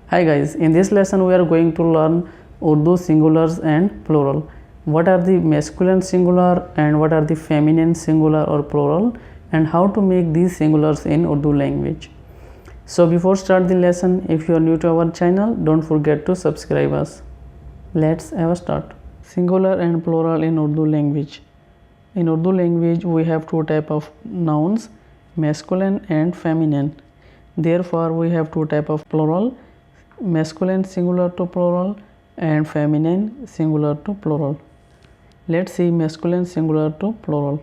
Hi guys, in this lesson we are going to learn Urdu singulars and plural. What are the masculine singular and what are the feminine singular or plural, and how to make these singulars in Urdu language. So before start the lesson, if you are new to our channel, don't forget to subscribe us. Let's have a start. Singular and plural in Urdu language. In Urdu language we have two type of nouns, masculine and feminine. Therefore we have two type of plural, masculine singular to plural and feminine singular to plural. Let's see masculine singular to plural.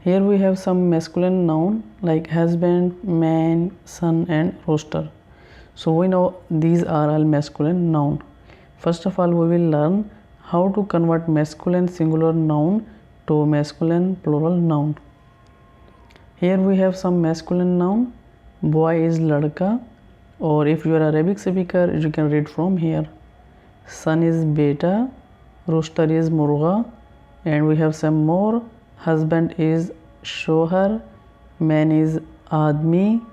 Here we have some masculine noun like husband, man, son and rooster. So we know these are all masculine noun. First of all we will learn how to convert masculine singular noun to masculine plural noun. Here we have some masculine noun. Boy is ladka, or if you are Arabic speaker you can read from here. Son is beta, rooster is murga, and we have some more. Husband is shohar, man is admi,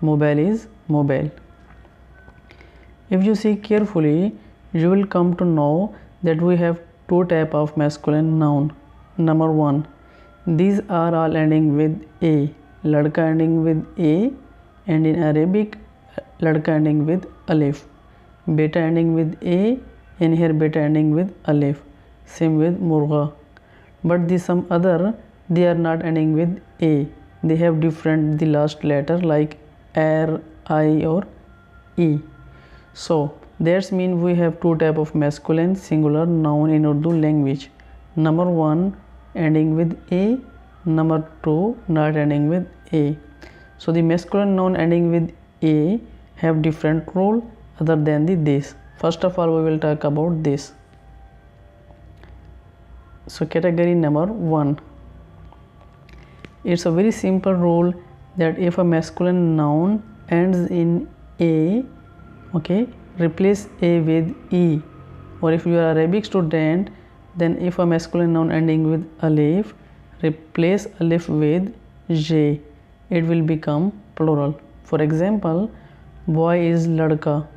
mobile is mobile. If you see carefully, you will come to know that we have two type of masculine noun. Number one, these are all ending with a. Ladka ending with a, and in Arabic ladka ending with alif, beta ending with a, and here beta ending with alif. Same with murga. But the some other, they are not ending with a. They have different the last letter like r, I or e. So that's mean we have two type of masculine singular noun in Urdu language. Number one ending with a, number two not ending with a. So the masculine noun ending with a have different rule other than the this. First of all we will talk about this. So category number one, it's a very simple rule that if a masculine noun ends in a, okay, replace a with e. Or if you are Arabic student, then if a masculine noun ending with alif, replace alif with j, it will become plural. For example, boy is ladka.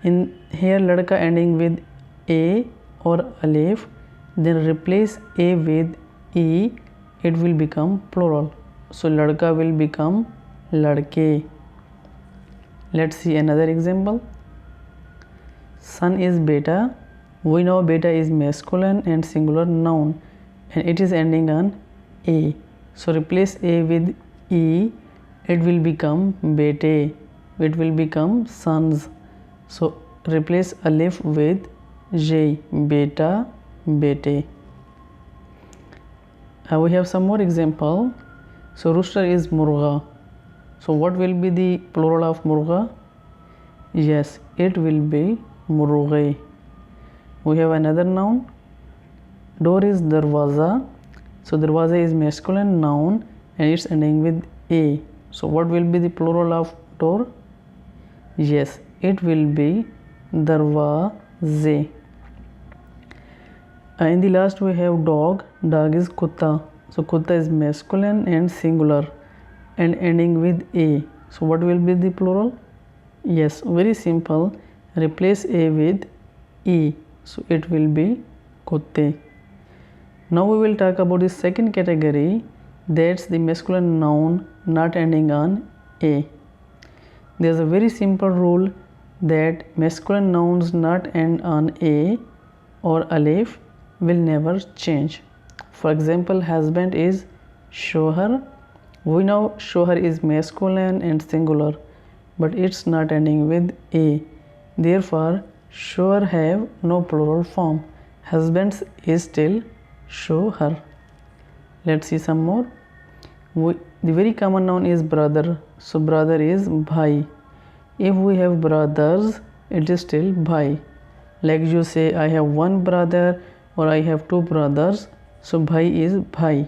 In here ladka ending with a or alif, then replace a with e, it will become plural. So ladka will become ladke. Let's see another example. Son is beta. We know beta is masculine and singular noun and it is ending on a. So replace a with e, it will become bete. It will become sons. So replace alif with j, beta, bete. We have some more example. So rooster is murga. So what will be the plural of murga? Yes, it will be murge. We have another noun. Door is darwaza. So darwaza is masculine noun and it's ending with a. So what will be the plural of door? Yes, it will be darwaze. In the last we have dog. Dog is kutta. So kutta is masculine and singular and ending with a. So what will be the plural? Yes, very simple. Replace a with e. So it will be kutte. Now we will talk about the second category, that's the masculine noun not ending on a. There is a very simple rule that masculine nouns not end on a or alif will never change. For example, husband is shohar. We know shohar is masculine and singular, but it's not ending with a. Therefore, shohar have no plural form. Husbands is still shohar. Let's see some more. The very common noun is brother. So brother is bhai. If we have brothers, it is still bhai. Like you say, I have one brother or I have two brothers. So bhai is bhai.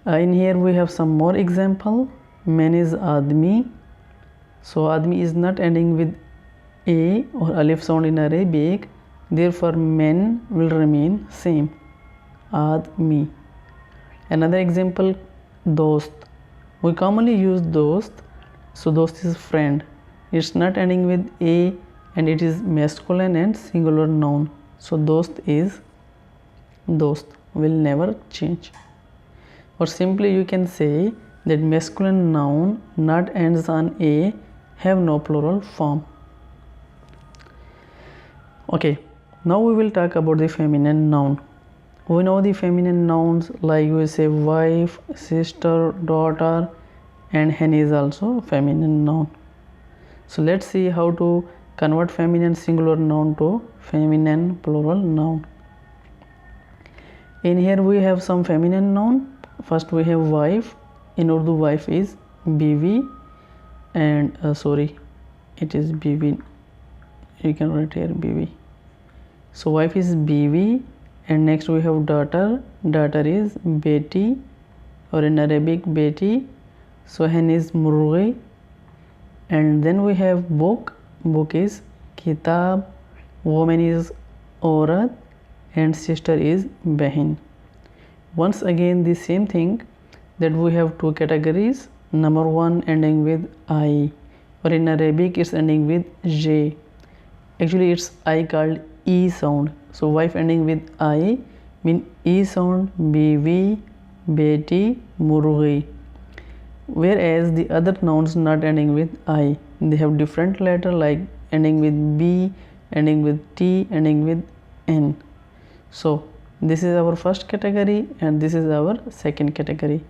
In here we have some more example. Man is admi. So admi is not ending with a or alif sound in Arabic. Therefore men will remain same. Admi. Another example, dost. We commonly use dost. So dost is friend. it's not ending with a and it is masculine and singular noun. So dost is dost, will never change. Or simply you can say that masculine noun not ends on a have no plural form. Okay, now we will talk about the feminine noun. We know the feminine nouns, like we say wife, sister, daughter, and hen is also feminine noun. So let's see how to convert feminine singular noun to feminine plural noun. In here we have some feminine noun. First we have wife. In Urdu wife is biwi, and it is biwi. You can write here biwi. So wife is biwi, and next we have daughter. Daughter is beti, or in Arabic beti. So hen is murghi, and then we have book. Book is kitab, woman is aurat, and sister is behin. Once again the same thing, that we have two categories. Number one ending with I, or in Arabic it's ending with j. Actually it's I called e sound. So wife ending with I mean e sound, biwi, beti, murghi. Whereas the other nouns not ending with I, they have different letter, like ending with b, ending with t, ending with n. So this is our first category and this is our second category.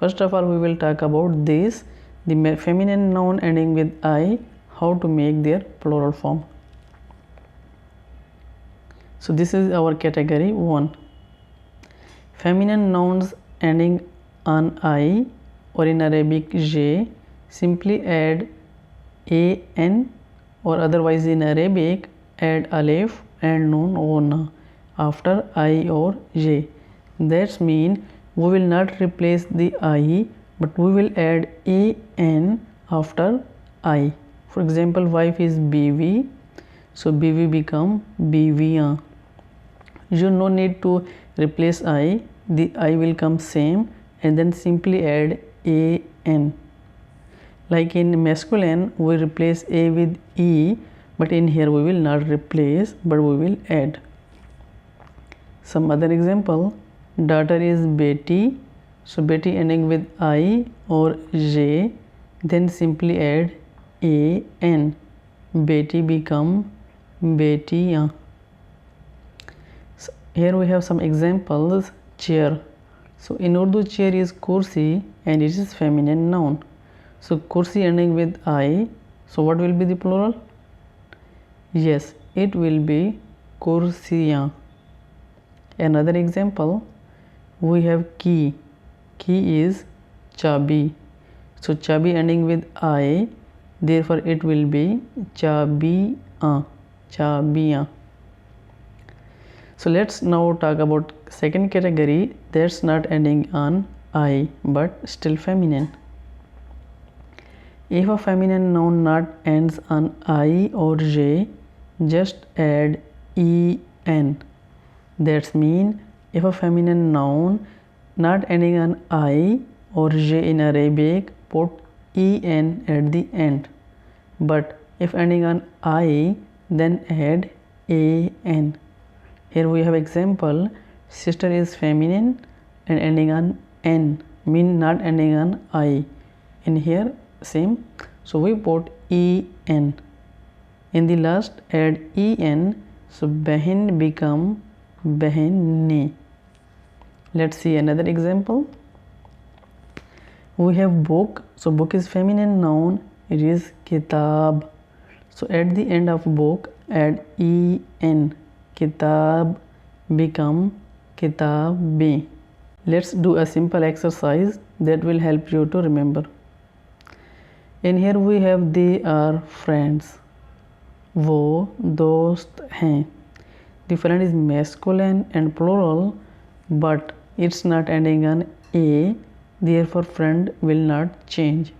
First of all we will talk about this, the feminine noun ending with I, how to make their plural form. So this is our category 1. Feminine nouns ending on I, or in Arabic j, simply add an, or otherwise in Arabic add alif and nun ghunna after I or j. That's mean we will not replace the I, but we will add an after I. For example, wife is biwi, so biwi become biwiya. You no need to replace I, the I will come same, and then simply add an. Like in masculine we replace a with e, but in here we will not replace, but we will add. Some other example, daughter is beti, so beti ending with I or j, then simply add an. Beti become betiya. So here we have some examples. Chair. So in Urdu chair is kursi and it is feminine noun. So kursi ending with I, so what will be the plural? Yes, it will be kursiya. Another example, we have key. Key is chabi. So chabi ending with I, therefore it will be chabiya. Chabiya. So let's now talk about second category, that's not ending on I but still feminine. If a feminine noun not ends on I or j, just add en. That's mean if a feminine noun not ending on I or j in Arabic, put en at the end, but if ending on I, then add an. Here we have example, sister is feminine and ending on n, mean not ending on I. In here same, so we put en. In the last add en, so behin become behinni. Let's see another example. We have book, so book is feminine noun, it is kitab. So at the end of book add en. Kitab become kitabi. Let's do a simple exercise that will help you to remember. In here we have they are friends. वो दोस्त हैं. The friend is masculine and plural, but it's not ending on a, therefore friend will not change,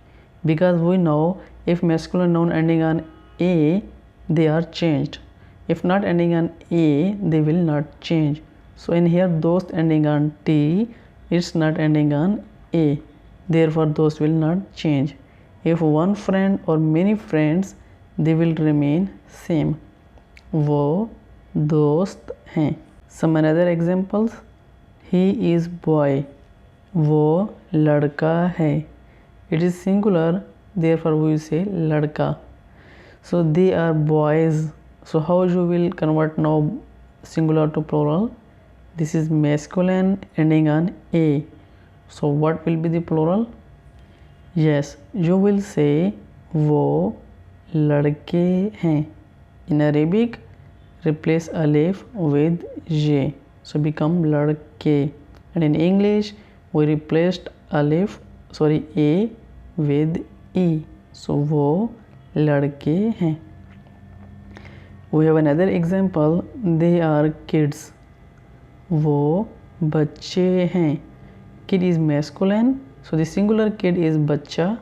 because we know if masculine noun ending on a, they are changed. If not ending on a, they will not change. So in here dost ending on t, it's not ending on a, therefore those will not change. If one friend or many friends they will remain same. वो दोस्त हैं. Some another examples. He is boy. वो लड़का है. It is singular, therefore we will say लड़का. So they are boys. So how you will convert now singular to plural? This is masculine ending on a. So what will be the plural? Yes, you will say वो लड़के हैं. In Arabic, replace alif with j, so become लड़के. And in English, we replaced a with e, so वो लड़के हैं. We have another example. They are kids. वो बच्चे हैं. Kid is masculine, so the singular kid is बच्चा,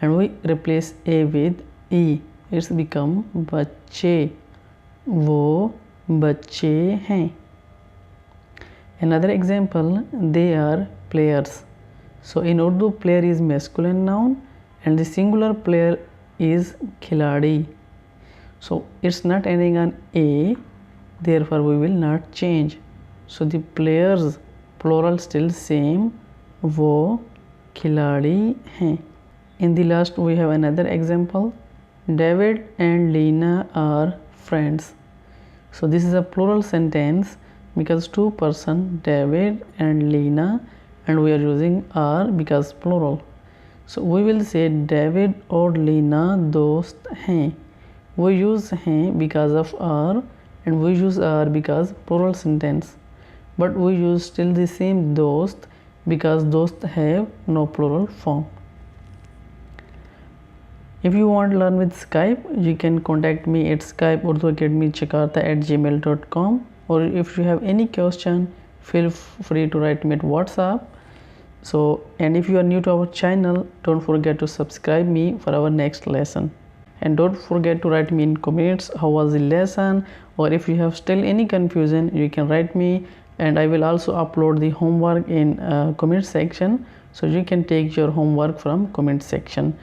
and we replace a with e. It's become बच्चे. वो बच्चे हैं. Another example. They are players. So in Urdu, player is masculine noun, and the singular player is खिलाड़ी. So it's not ending on a, therefore we will not change. So the players plural still same. वो खिलाड़ी हैं. In the last we have another example. David and Lena are friends. So this is a plural sentence because two person, David and Lena, and we are using are because plural. So we will say David और Lena दोस्त हैं. We use हैं because of are, and we use are because plural sentence, but we use still the same दोस्त because दोस्त have no plural form. If you want to learn with Skype, you can contact me at skype.urduacademy.jakarta@gmail.com, or if you have any question, feel free to write me at WhatsApp. And if you are new to our channel, don't forget to subscribe me for our next lesson. And don't forget to write me in comments how was the lesson, or if you have still any confusion, you can write me, and I will also upload the homework in comment section, so you can take your homework from comment section.